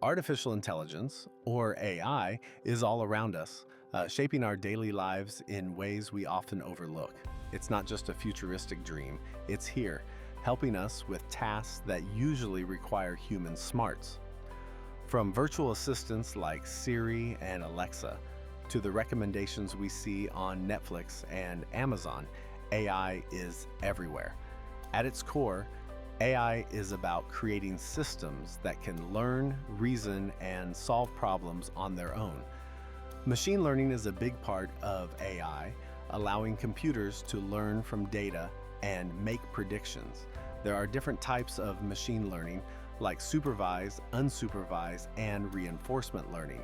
Artificial intelligence, or AI, is all around us, shaping our daily lives in ways we often overlook. It's not just a futuristic dream, it's here, helping us with tasks that usually require human smarts. From virtual assistants like Siri and Alexa, to the recommendations we see on Netflix and Amazon, AI is everywhere. At its core, AI is about creating systems that can learn, reason, and solve problems on their own. Machine learning is a big part of AI, allowing computers to learn from data and make predictions. There are different types of machine learning, like supervised, unsupervised, and reinforcement learning.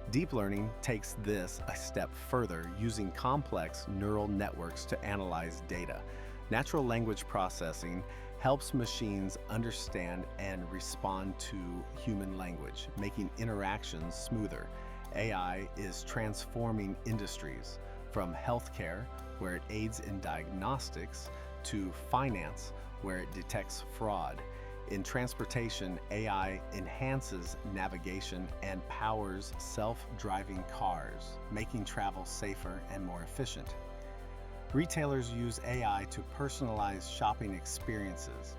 Deep learning takes this a step further, using complex neural networks to analyze data. Natural language processing helps machines understand and respond to human language, making interactions smoother. AI is transforming industries, from healthcare, where it aids in diagnostics, to finance, where it detects fraud. In transportation, AI enhances navigation and powers self-driving cars, making travel safer and more efficient. Retailers use AI to personalize shopping experiences,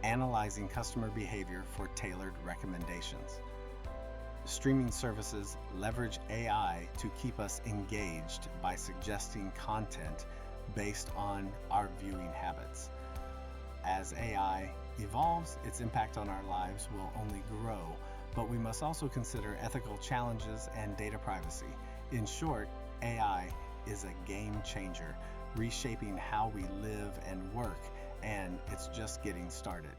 analyzing customer behavior for tailored recommendations. Streaming services leverage AI to keep us engaged by suggesting content based on our viewing habits. As AI evolves, its impact on our lives will only grow, but we must also consider ethical challenges and data privacy. In short, AI is a game changer, reshaping how we live and work, and it's just getting started.